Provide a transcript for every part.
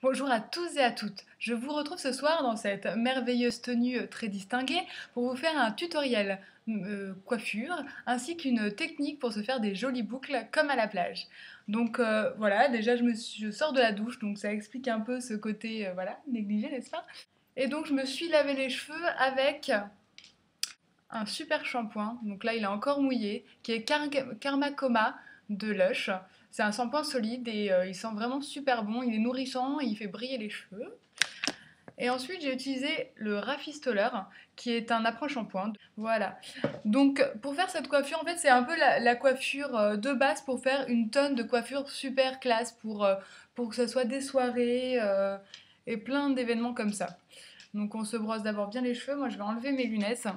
Bonjour à tous et à toutes. Je vous retrouve ce soir dans cette merveilleuse tenue très distinguée pour vous faire un tutoriel coiffure ainsi qu'une technique pour se faire des jolies boucles comme à la plage. Donc voilà, déjà je sors de la douche, donc ça explique un peu ce côté voilà, négligé, n'est-ce pas? Et donc je me suis lavé les cheveux avec un super shampoing, donc là il est encore mouillé, qui est Karma Coma de Lush. C'est un shampoing solide et il sent vraiment super bon, il est nourrissant et il fait briller les cheveux. Et ensuite j'ai utilisé le Rafistoleur qui est un après-shampoing. Voilà. Donc pour faire cette coiffure, en fait c'est un peu la coiffure de base pour faire une tonne de coiffure super classe pour que ce soit des soirées et plein d'événements comme ça. Donc on se brosse d'abord bien les cheveux, moi je vais enlever mes lunettes.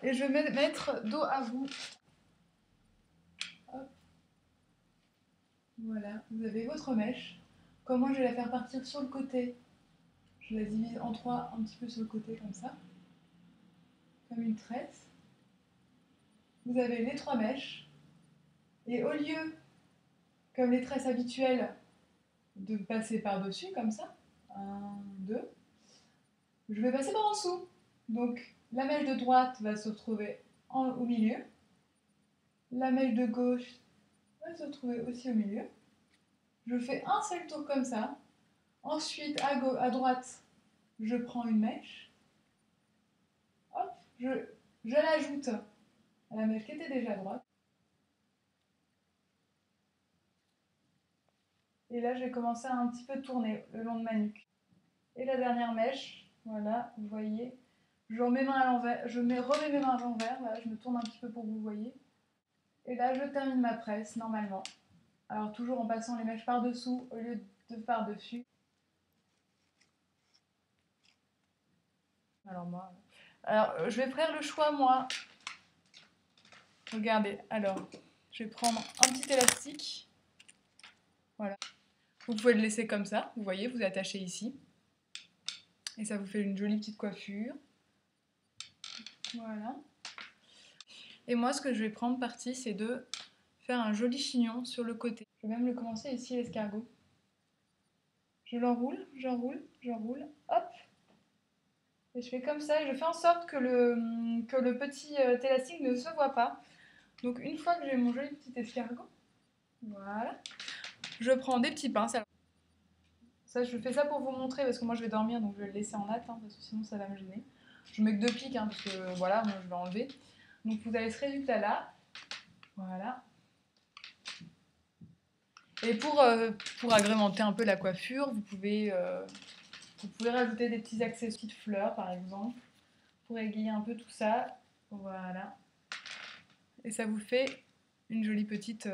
Et je vais me mettre dos à vous. Hop. Voilà, vous avez votre mèche. Comme moi, je vais la faire partir sur le côté. Je la divise en trois, un petit peu sur le côté, comme ça. Comme une tresse. Vous avez les trois mèches. Et au lieu, comme les tresses habituelles, de passer par-dessus, comme ça, un, deux, je vais passer par en dessous. Donc, la mèche de droite va se retrouver au milieu. La mèche de gauche va se retrouver aussi au milieu. Je fais un seul tour comme ça. Ensuite, à droite, je prends une mèche. Hop, je l'ajoute à la mèche qui était déjà à droite. Et là, je vais commencer à un petit peu tourner le long de ma nuque. Et la dernière mèche, voilà, vous voyez. Je remets mes mains à l'envers, remets mes mains à l'envers, voilà, je me tourne un petit peu pour que vous voyez. Et là, je termine ma presse normalement. Alors, toujours en passant les mèches par-dessous au lieu de par-dessus. Alors, je vais faire le choix, moi. Regardez, alors, je vais prendre un petit élastique. Voilà. Vous pouvez le laisser comme ça, vous voyez, vous attachez ici. Et ça vous fait une jolie petite coiffure. Voilà. Et moi, ce que je vais prendre parti, c'est de faire un joli chignon sur le côté. Je vais même le commencer ici, l'escargot. Je l'enroule, j'enroule, j'enroule, hop. Et je fais comme ça, et je fais en sorte que le petit élastique ne se voit pas. Donc une fois que j'ai mon joli petit escargot, voilà, je prends des petits pinces. Alors, ça, je fais ça pour vous montrer parce que moi je vais dormir, donc je vais le laisser en attente parce que sinon ça va me gêner. Je mets que deux pics parce que voilà, moi je vais enlever. Donc vous avez ce résultat là. Voilà. Et pour agrémenter un peu la coiffure, vous pouvez rajouter des petits accessoires, petites fleurs par exemple, pour égayer un peu tout ça. Voilà. Et ça vous fait une jolie petite.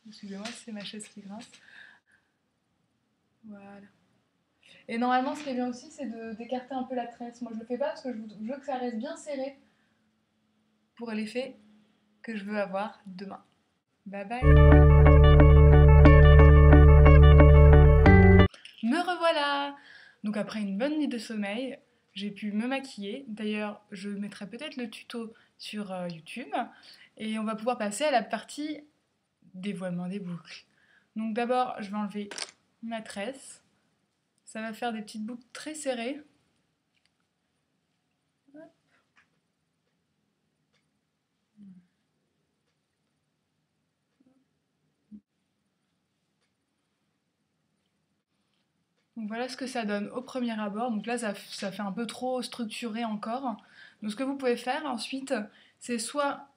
Excusez-moi, c'est ma chaise qui grince. Voilà. Et normalement, ce qui est bien aussi, c'est d'écarter un peu la tresse. Moi, je le fais pas parce que je veux que ça reste bien serré pour l'effet que je veux avoir demain. Bye bye. Me revoilà. Donc après une bonne nuit de sommeil, j'ai pu me maquiller. D'ailleurs, je mettrai peut-être le tuto sur YouTube. Et on va pouvoir passer à la partie dévoilement des boucles. Donc d'abord, je vais enlever ma tresse. Ça va faire des petites boucles très serrées. Donc voilà ce que ça donne au premier abord. Donc là, ça fait un peu trop structuré encore. Donc ce que vous pouvez faire ensuite, c'est soit,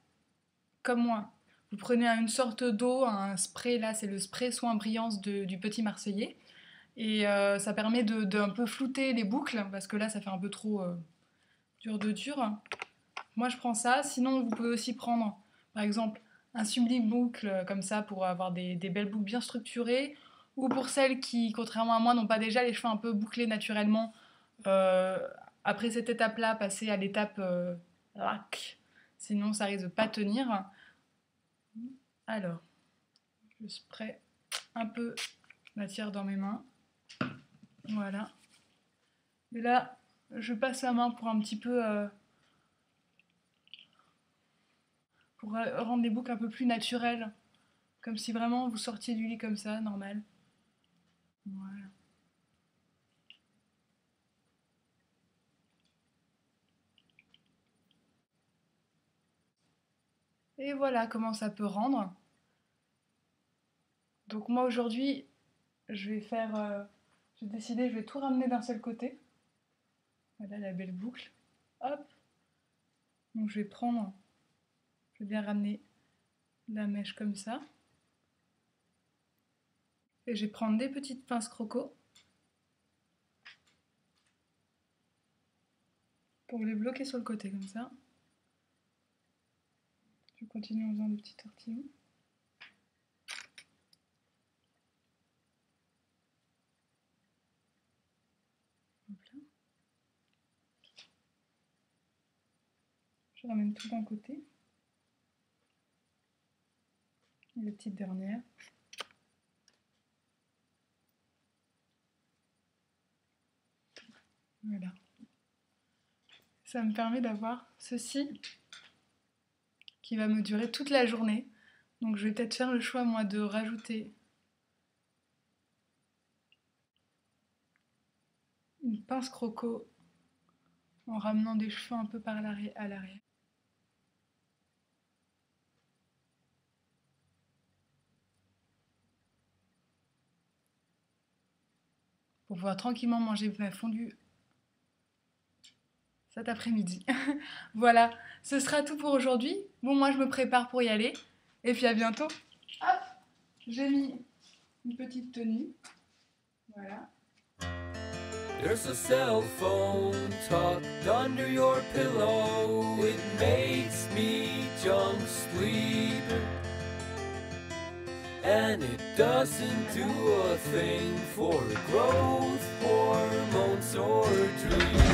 comme moi, vous prenez une sorte d'eau, un spray, là c'est le spray soin brillance du Petit Marseillais. Et ça permet de un peu flouter les boucles, parce que là ça fait un peu trop dur de dur. Moi je prends ça, sinon vous pouvez aussi prendre par exemple un sublime boucle comme ça pour avoir des belles boucles bien structurées, ou pour celles qui, contrairement à moi, n'ont pas déjà les cheveux un peu bouclés naturellement, euh, après cette étape-là, passer à l'étape rac, sinon ça risque de pas tenir. Alors, je spray un peu matière dans mes mains, voilà. Et là, je passe la main pour un petit peu pour rendre les boucles un peu plus naturelles, comme si vraiment vous sortiez du lit comme ça, normal. Voilà. Et voilà comment ça peut rendre. Donc moi aujourd'hui, je vais j'ai décidé, je vais tout ramener d'un seul côté. Voilà la belle boucle. Hop. Donc je vais bien ramener la mèche comme ça. Et je vais prendre des petites pinces croco pour les bloquer sur le côté comme ça. Je continue en faisant des petits tortillons. Hop là. Je ramène tout d'un côté. Et la petite dernière. Voilà. Ça me permet d'avoir ceci qui va me durer toute la journée. Donc je vais peut-être faire le choix moi de rajouter une pince croco en ramenant des cheveux un peu par l'arrière à l'arrière. Pour pouvoir tranquillement manger ma fondue cet après-midi. Voilà, ce sera tout pour aujourd'hui. Bon, moi je me prépare pour y aller. Et puis à bientôt. Hop, j'ai mis une petite tenue. Voilà. There's a cell phone tucked under your pillow. It makes me jump sleeping. And it doesn't do a thing for growth hormones or dreams.